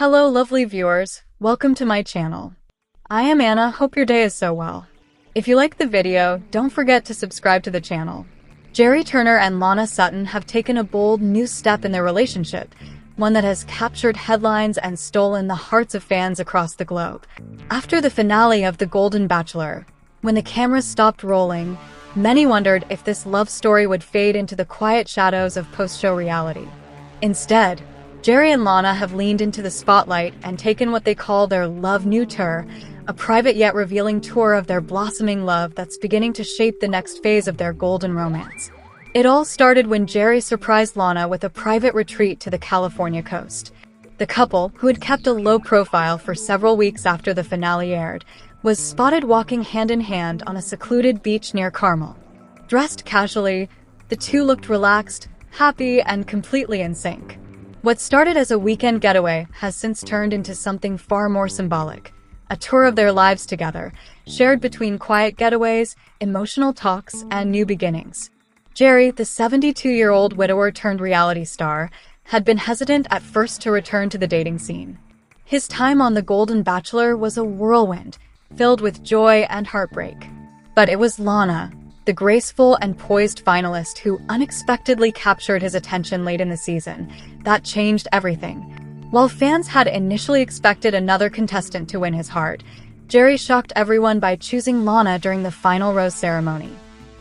Hello lovely viewers, welcome to my channel. I am Anna, hope your day is so well. If you like the video, don't forget to subscribe to the channel. Jerry Turner and Lana Sutton have taken a bold new step in their relationship, one that has captured headlines and stolen the hearts of fans across the globe. After the finale of The Golden Bachelor, when the cameras stopped rolling, many wondered if this love story would fade into the quiet shadows of post-show reality. Instead, Jerry and Lana have leaned into the spotlight and taken what they call their Love New Tour, a private yet revealing tour of their blossoming love that's beginning to shape the next phase of their golden romance. It all started when Jerry surprised Lana with a private retreat to the California coast. The couple, who had kept a low profile for several weeks after the finale aired, was spotted walking hand in hand on a secluded beach near Carmel. Dressed casually, the two looked relaxed, happy, and completely in sync. What started as a weekend getaway has since turned into something far more symbolic. A tour of their lives together, shared between quiet getaways, emotional talks, and new beginnings. Jerry, the 72-year-old widower turned reality star, had been hesitant at first to return to the dating scene. His time on The Golden Bachelor was a whirlwind, filled with joy and heartbreak. But it was Lana, the graceful and poised finalist who unexpectedly captured his attention late in the season, that changed everything. While fans had initially expected another contestant to win his heart, Jerry shocked everyone by choosing Lana during the final rose ceremony.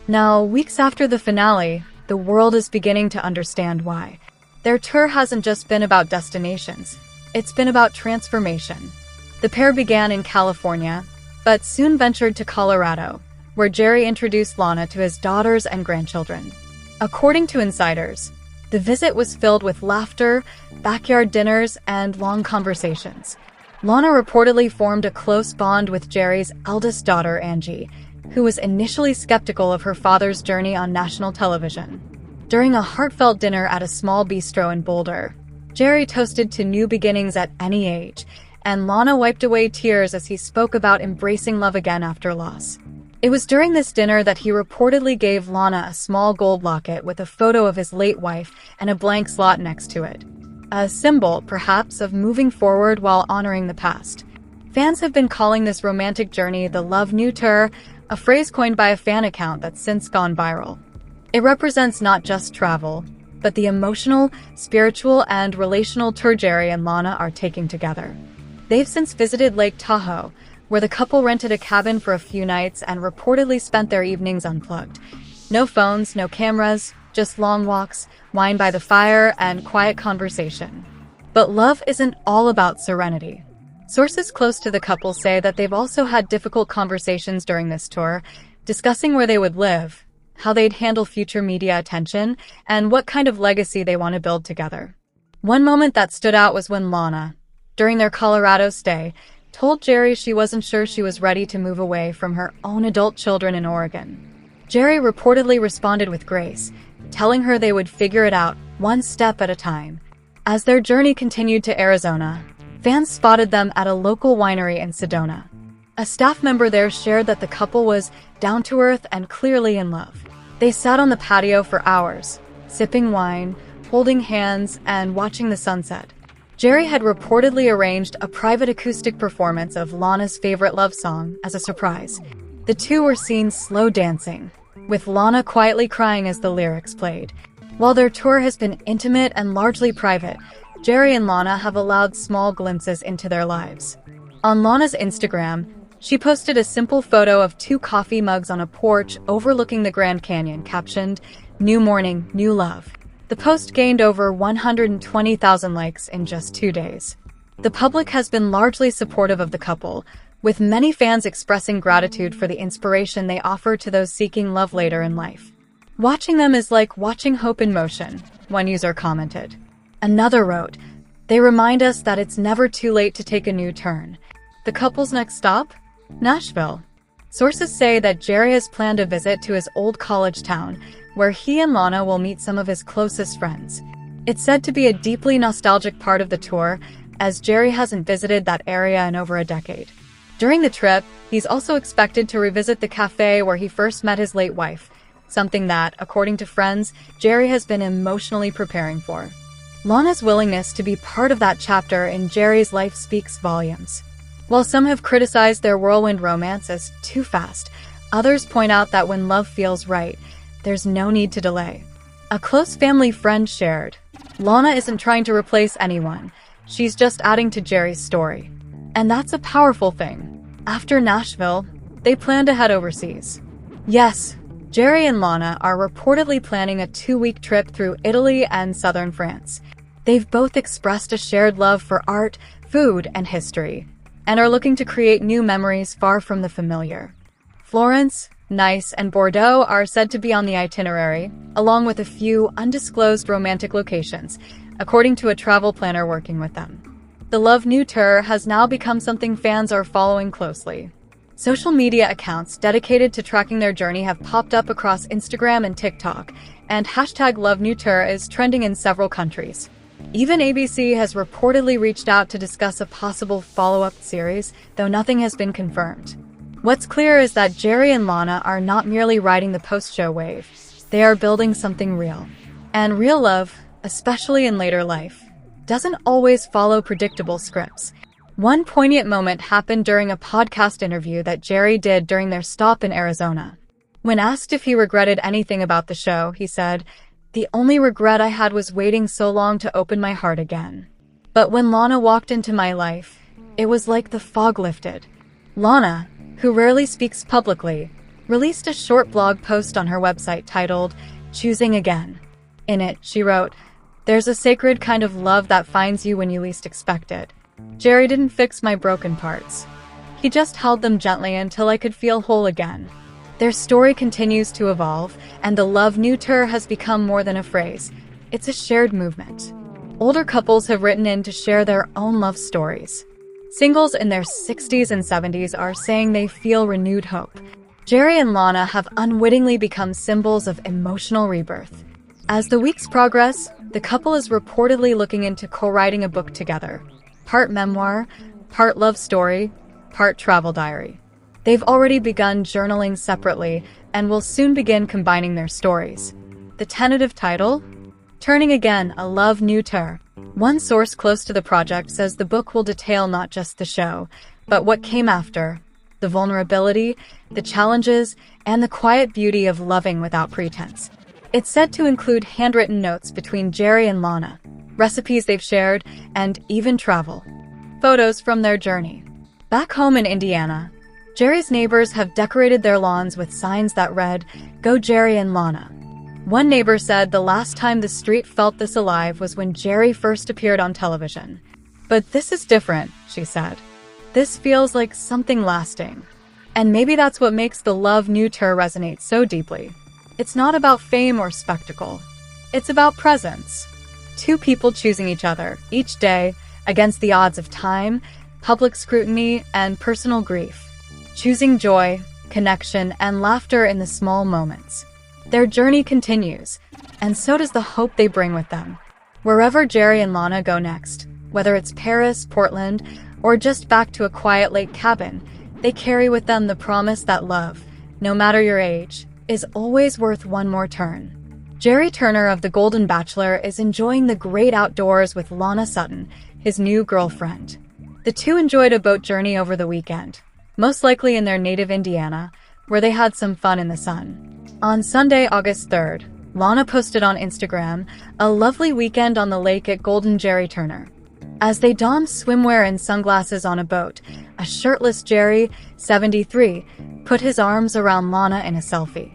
Now, weeks after the finale, the world is beginning to understand why. Their tour hasn't just been about destinations, it's been about transformation. The pair began in California, but soon ventured to Colorado, where Jerry introduced Lana to his daughters and grandchildren. According to insiders, the visit was filled with laughter, backyard dinners, and long conversations. Lana reportedly formed a close bond with Jerry's eldest daughter, Angie, who was initially skeptical of her father's journey on national television. During a heartfelt dinner at a small bistro in Boulder, Jerry toasted to new beginnings at any age, and Lana wiped away tears as he spoke about embracing love again after loss. It was during this dinner that he reportedly gave Lana a small gold locket with a photo of his late wife and a blank slot next to it. A symbol, perhaps, of moving forward while honoring the past. Fans have been calling this romantic journey the Love New Tour, a phrase coined by a fan account that's since gone viral. It represents not just travel, but the emotional, spiritual, and relational tour Jerry and Lana are taking together. They've since visited Lake Tahoe, where the couple rented a cabin for a few nights and reportedly spent their evenings unplugged. No phones, no cameras, just long walks, wine by the fire, and quiet conversation. But love isn't all about serenity. Sources close to the couple say that they've also had difficult conversations during this tour, discussing where they would live, how they'd handle future media attention, and what kind of legacy they want to build together. One moment that stood out was when Lana, during their Colorado stay, told Jerry she wasn't sure she was ready to move away from her own adult children in Oregon. Jerry reportedly responded with grace, telling her they would figure it out one step at a time. As their journey continued to Arizona, fans spotted them at a local winery in Sedona. A staff member there shared that the couple was down-to-earth and clearly in love. They sat on the patio for hours, sipping wine, holding hands, and watching the sunset. Jerry had reportedly arranged a private acoustic performance of Lana's favorite love song as a surprise. The two were seen slow dancing, with Lana quietly crying as the lyrics played. While their tour has been intimate and largely private, Jerry and Lana have allowed small glimpses into their lives. On Lana's Instagram, she posted a simple photo of two coffee mugs on a porch overlooking the Grand Canyon, captioned, "New morning, new love." The post gained over 120,000 likes in just 2 days. The public has been largely supportive of the couple, with many fans expressing gratitude for the inspiration they offer to those seeking love later in life. "Watching them is like watching hope in motion," one user commented. Another wrote, "They remind us that it's never too late to take a new turn." The couple's next stop? Nashville. Sources say that Jerry has planned a visit to his old college town, where he and Lana will meet some of his closest friends. It's said to be a deeply nostalgic part of the tour, as Jerry hasn't visited that area in over a decade. During the trip, he's also expected to revisit the cafe where he first met his late wife, something that, according to friends, Jerry has been emotionally preparing for. Lana's willingness to be part of that chapter in Jerry's life speaks volumes. While some have criticized their whirlwind romance as too fast, others point out that when love feels right, there's no need to delay. A close family friend shared, "Lana isn't trying to replace anyone. She's just adding to Jerry's story." And that's a powerful thing. After Nashville, they plan to head overseas. Yes, Jerry and Lana are reportedly planning a 2-week trip through Italy and southern France. They've both expressed a shared love for art, food, and history, and are looking to create new memories far from the familiar. Florence, Nice, and Bordeaux are said to be on the itinerary, along with a few undisclosed romantic locations, according to a travel planner working with them. The Love New Tour has now become something fans are following closely. Social media accounts dedicated to tracking their journey have popped up across Instagram and TikTok, and hashtag Love New Tour is trending in several countries. Even ABC has reportedly reached out to discuss a possible follow-up series, though nothing has been confirmed. What's clear is that Jerry and Lana are not merely riding the post-show wave. They are building something real. And real love, especially in later life, doesn't always follow predictable scripts. One poignant moment happened during a podcast interview that Jerry did during their stop in Arizona. When asked if he regretted anything about the show, he said, "The only regret I had was waiting so long to open my heart again. But when Lana walked into my life, it was like the fog lifted." Lana, who rarely speaks publicly, released a short blog post on her website titled, "Choosing Again." In it, she wrote, "There's a sacred kind of love that finds you when you least expect it. Jerry didn't fix my broken parts. He just held them gently until I could feel whole again." Their story continues to evolve, and the Love New Tour has become more than a phrase. It's a shared movement. Older couples have written in to share their own love stories. Singles in their 60s and 70s are saying they feel renewed hope. Jerry and Lana have unwittingly become symbols of emotional rebirth. As the weeks progress, the couple is reportedly looking into co-writing a book together. Part memoir, part love story, part travel diary. They've already begun journaling separately and will soon begin combining their stories. The tentative title? Turning Again, A Love New Tour. One source close to the project says the book will detail not just the show, but what came after, the vulnerability, the challenges, and the quiet beauty of loving without pretense. It's said to include handwritten notes between Jerry and Lana, recipes they've shared, and even travel. Photos from their journey. Back home in Indiana, Jerry's neighbors have decorated their lawns with signs that read, "Go Jerry and Lana." One neighbor said the last time the street felt this alive was when Jerry first appeared on television. "But this is different," she said. "This feels like something lasting." And maybe that's what makes the Love New Tour resonate so deeply. It's not about fame or spectacle. It's about presence. Two people choosing each other, each day, against the odds of time, public scrutiny, and personal grief. Choosing joy, connection, and laughter in the small moments. Their journey continues, and so does the hope they bring with them. Wherever Jerry and Lana go next, whether it's Paris, Portland, or just back to a quiet lake cabin, they carry with them the promise that love, no matter your age, is always worth one more turn. Jerry Turner of The Golden Bachelor is enjoying the great outdoors with Lana Sutton, his new girlfriend. The two enjoyed a boat journey over the weekend, most likely in their native Indiana, where they had some fun in the sun. On Sunday, August 3rd, Lana posted on Instagram a lovely weekend on the lake at Golden Jerry Turner. As they donned swimwear and sunglasses on a boat, a shirtless Jerry, 73, put his arms around Lana in a selfie.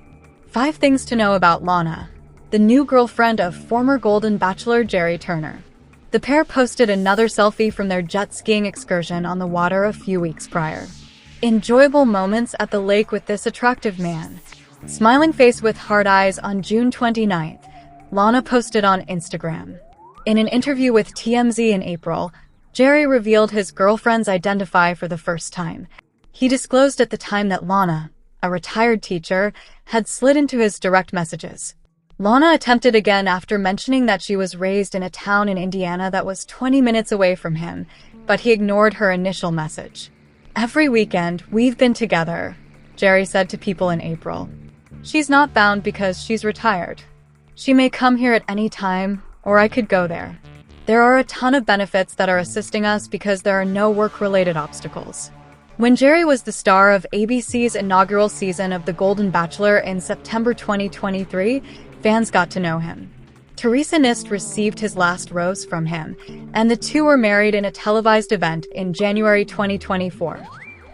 5 things to know about Lana, the new girlfriend of former Golden Bachelor Jerry Turner. The pair posted another selfie from their jet skiing excursion on the water a few weeks prior. Enjoyable moments at the lake with this attractive man. Smiling face with hard eyes on June 29th, Lana posted on Instagram. In an interview with TMZ in April, Jerry revealed his girlfriend's identity for the first time. He disclosed at the time that Lana, a retired teacher, had slid into his direct messages. Lana attempted again after mentioning that she was raised in a town in Indiana that was 20 minutes away from him, but he ignored her initial message. "Every weekend, we've been together," Jerry said to People in April. "She's not bound because she's retired. She may come here at any time, or I could go there." There are a ton of benefits that are assisting us because there are no work-related obstacles. When Jerry was the star of ABC's inaugural season of The Golden Bachelor in September 2023, fans got to know him. Teresa Nist received his last rose from him, and the two were married in a televised event in January 2024.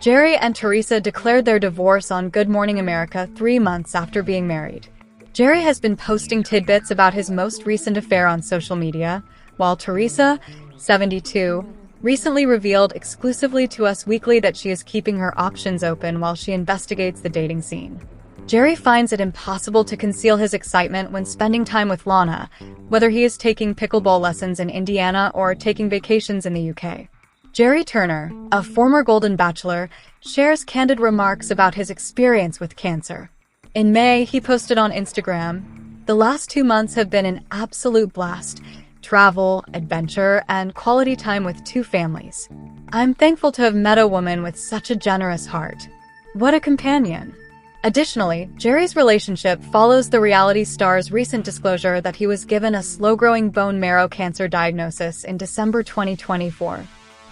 Jerry and Teresa declared their divorce on Good Morning America 3 months after being married. Jerry has been posting tidbits about his most recent affair on social media, while Teresa, 72, recently revealed exclusively to Us Weekly that she is keeping her options open while she investigates the dating scene. Jerry finds it impossible to conceal his excitement when spending time with Lana, whether he is taking pickleball lessons in Indiana or taking vacations in the UK. Jerry Turner, a former Golden Bachelor, shares candid remarks about his experience with cancer. In May, he posted on Instagram, "The last 2 months have been an absolute blast. Travel, adventure, and quality time with 2 families. I'm thankful to have met a woman with such a generous heart. What a companion." Additionally, Jerry's relationship follows the reality star's recent disclosure that he was given a slow-growing bone marrow cancer diagnosis in December 2024.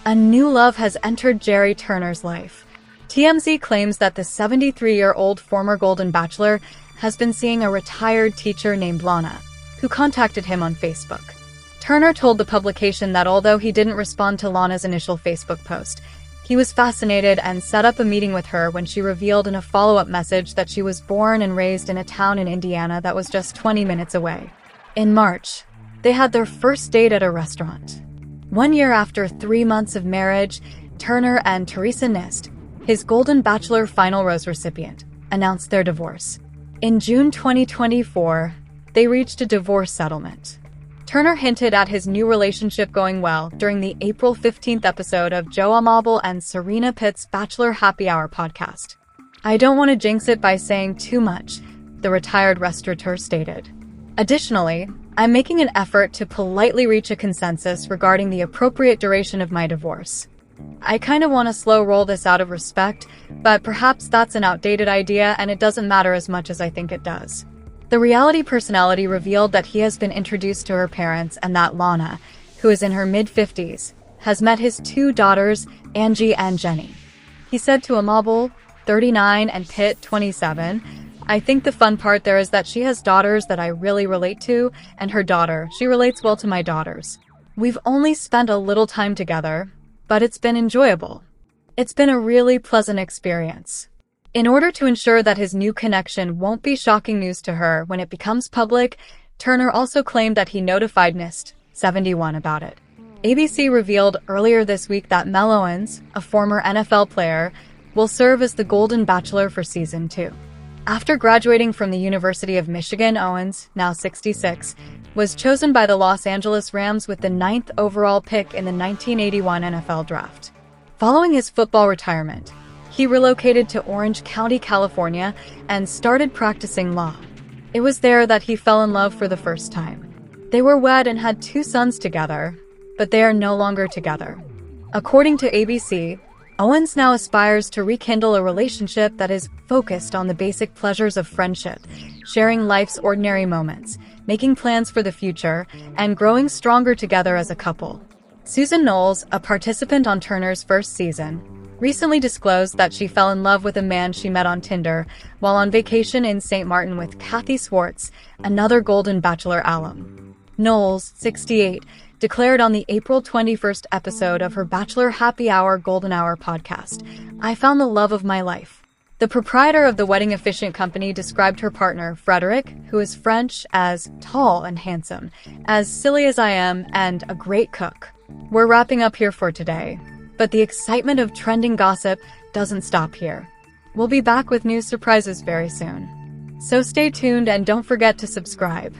A new love has entered Jerry Turner's life. TMZ claims that the 73-year-old former Golden Bachelor has been seeing a retired teacher named Lana, who contacted him on Facebook. Turner told the publication that although he didn't respond to Lana's initial Facebook post, he was fascinated and set up a meeting with her when she revealed in a follow-up message that she was born and raised in a town in Indiana that was just 20 minutes away. In March, they had their first date at a restaurant. 1 year after 3 months of marriage, Turner and Teresa Nist, his Golden Bachelor Final Rose recipient, announced their divorce. In June 2024, they reached a divorce settlement. Turner hinted at his new relationship going well during the April 15th episode of Joan and Serena Pitt's Bachelor Happy Hour podcast. "I don't want to jinx it by saying too much," the retired restaurateur stated. Additionally, "I'm making an effort to politely reach a consensus regarding the appropriate duration of my divorce. I kind of want to slow roll this out of respect, but perhaps that's an outdated idea and it doesn't matter as much as I think it does." The reality personality revealed that he has been introduced to her parents and that Lana, who is in her mid-50s, has met his 2 daughters, Angie and Jenny. He said to Amabel, 39, and Pitt, 27, "I think the fun part there is that she has daughters that I really relate to, and her daughter, she relates well to my daughters. We've only spent a little time together, but it's been enjoyable. It's been a really pleasant experience." In order to ensure that his new connection won't be shocking news to her when it becomes public, Turner also claimed that he notified Nist, 71, about it. ABC revealed earlier this week that Mel Owens, a former NFL player, will serve as the Golden Bachelor for Season 2. After graduating from the University of Michigan, Owens, now 66, was chosen by the Los Angeles Rams with the 9th overall pick in the 1981 NFL Draft. Following his football retirement, he relocated to Orange County, California, and started practicing law. It was there that he fell in love for the first time. They were wed and had 2 sons together, but they are no longer together. According to ABC, Owens now aspires to rekindle a relationship that is focused on the basic pleasures of friendship, sharing life's ordinary moments, making plans for the future, and growing stronger together as a couple. Susan Knowles, a participant on Turner's first season, recently disclosed that she fell in love with a man she met on Tinder while on vacation in St. Martin with Kathy Swartz, another Golden Bachelor alum. Knowles, 68, declared on the April 21st episode of her Bachelor Happy Hour Golden Hour podcast, "I found the love of my life." The proprietor of the wedding officiant company described her partner, Frederick, who is French, as tall and handsome, as silly as I am, and a great cook. We're wrapping up here for today, but the excitement of trending gossip doesn't stop here. We'll be back with new surprises very soon. So stay tuned and don't forget to subscribe.